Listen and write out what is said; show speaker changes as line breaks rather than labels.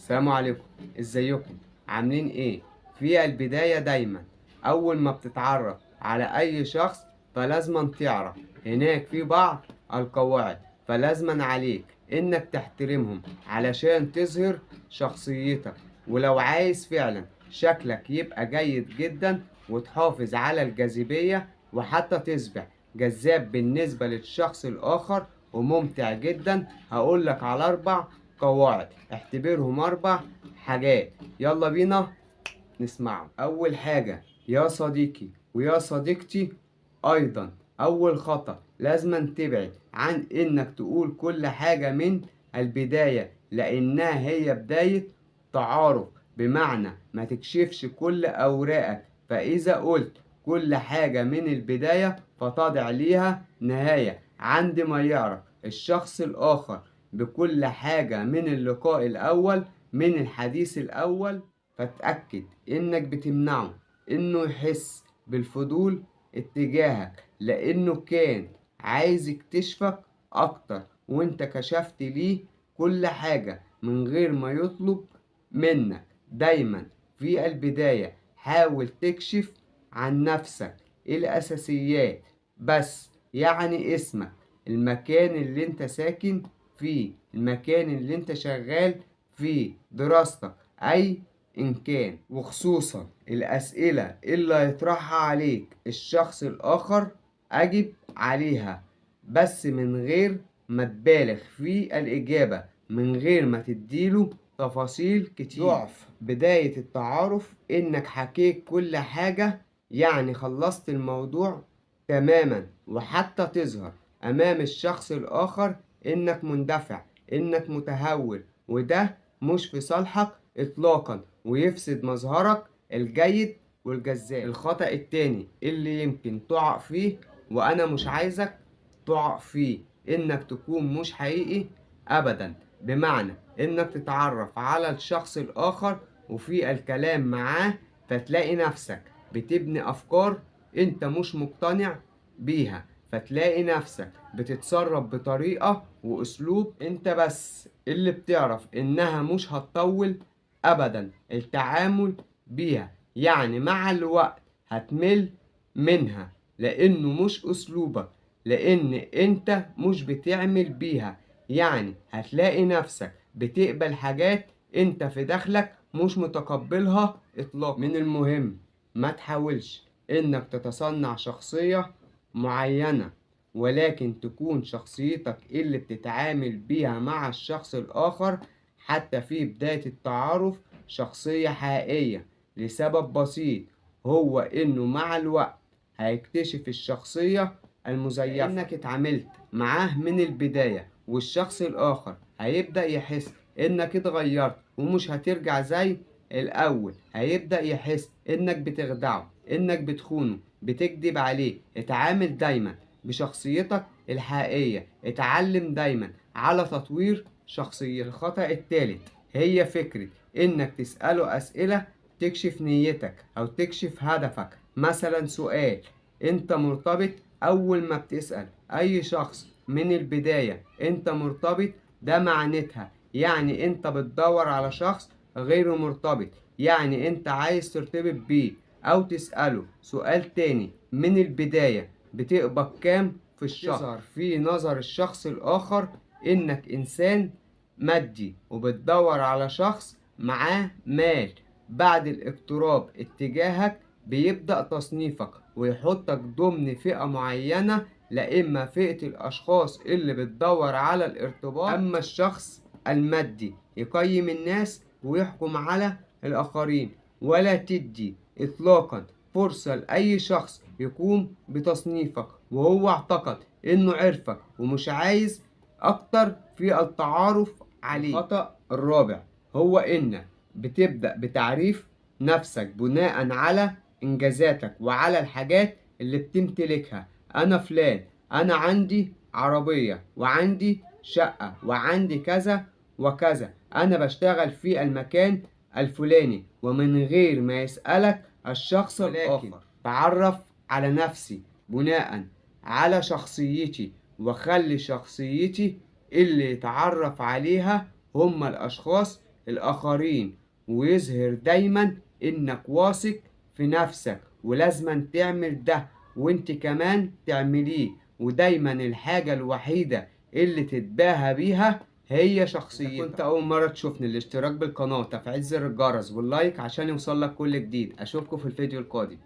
السلام عليكم. ازيكم؟ عاملين ايه؟ في البداية دايما اول ما بتتعرف على اي شخص فلازما تعرف هناك في بعض القواعد، فلازما عليك انك تحترمهم علشان تظهر شخصيتك. ولو عايز فعلا شكلك يبقى جيد جدا وتحافظ على الجاذبية وحتى تصبح جذاب بالنسبة للشخص الآخر وممتع جدا، هقولك على 4 قواعد اعتبرهم 4 حاجات. يلا بينا نسمعهم. أول حاجة يا صديقي ويا صديقتي، أيضا أول خطأ لازم تبعد عن إنك تقول كل حاجة من البداية، لأنها هي بداية تعارف. بمعنى ما تكشفش كل أوراقك، فإذا قلت كل حاجة من البداية فتضع ليها نهاية. عند ما يعرف الشخص الآخر بكل حاجة من اللقاء الأول، من الحديث الأول، فتأكد إنك بتمنعه إنه يحس بالفضول اتجاهك، لأنه كان عايز يكتشفك أكتر وإنت كشفت ليه كل حاجة من غير ما يطلب منك. دايما في البداية حاول تكشف عن نفسك الأساسيات بس، يعني اسمك، المكان اللي انت ساكن فيه، المكان اللي انت شغال فيه، دراستك، أي إن كان. وخصوصا الأسئلة اللي هيطرحها عليك الشخص الآخر أجب عليها، بس من غير ما تبالغ في الإجابة، من غير ما تديله تفاصيل كتير. ضعف بداية التعارف إنك حكيت كل حاجة، يعني خلصت الموضوع تماما، وحتى تظهر أمام الشخص الآخر إنك مندفع، إنك متهور، وده مش في صالحك إطلاقا ويفسد مظهرك الجيد والجذاب. الخطأ التاني اللي يمكن تقع فيه وأنا مش عايزك تقع فيه، إنك تكون مش حقيقي أبدا. بمعنى إنك تتعرف على الشخص الآخر وفي الكلام معاه فتلاقي نفسك بتبني أفكار أنت مش مقتنع بيها، فتلاقي نفسك بتتصرف بطريقة وأسلوب أنت بس اللي بتعرف إنها مش هتطول أبدا التعامل بيها. يعني مع الوقت هتمل منها لأنه مش أسلوبك، لأن أنت مش بتعمل بيها. يعني هتلاقي نفسك بتقبل حاجات أنت في داخلك مش متقبلها إطلاقا. من المهم ما تحاولش إنك تتصنع شخصية معينة، ولكن تكون شخصيتك اللي بتتعامل بيها مع الشخص الآخر حتى في بداية التعارف شخصية حقيقية، لسبب بسيط، هو إنه مع الوقت هيكتشف الشخصية المزيفة. إنك اتعاملت معاه من البداية والشخص الآخر هيبدأ يحس إنك اتغيرت ومش هترجع زي الأول، هيبدأ يحس إنك بتخدعه، إنك بتخونه، بتكذب عليه. اتعامل دايما بشخصيتك الحقيقية، اتعلم دايما على تطوير شخصيتك. الخطأ الثالث هي فكرة إنك تسأله أسئلة تكشف نيتك أو تكشف هدفك. مثلا سؤال أنت مرتبط، أول ما بتسأل أي شخص من البداية أنت مرتبط، ده معناتها يعني أنت بتدور على شخص غير مرتبط، يعني أنت عايز ترتبط بيه. أو تسأله سؤال تاني من البداية، بتقبض كام في الشهر؟ تظهر في نظر الشخص الآخر إنك إنسان مادي وبتدور على شخص معاه مال. بعد الاقتراب اتجاهك بيبدأ تصنيفك ويحطك ضمن فئة معينة، لا إما فئة الأشخاص اللي بتدور على الارتباط، أما الشخص المادي يقيم الناس ويحكم على الآخرين. ولا تدي إطلاقا فرصة لأي شخص يقوم بتصنيفك وهو اعتقد إنه عرفك ومش عايز أكتر في التعارف عليه. الخطأ الرابع هو إنك بتبدأ بتعريف نفسك بناء على إنجازاتك وعلى الحاجات اللي بتمتلكها. أنا فلان، أنا عندي عربية وعندي شقة وعندي كذا وكذا، أنا بشتغل في المكان الفلاني، ومن غير ما يسألك الشخص الآخر تعرف على نفسي بناء على شخصيتي، وخلي شخصيتي اللي يتعرف عليها هم الأشخاص الآخرين، ويظهر دايما إنك واثق في نفسك، ولازما تعمل ده وانت كمان تعمليه. ودايما الحاجة الوحيدة اللي تتباهى بيها هي شخصيتك. إذا كنت أول مرة تشوفني، الاشتراك بالقناة وتفعيل زر الجرس واللايك عشان يوصلك كل جديد. أشوفكم في الفيديو القادم.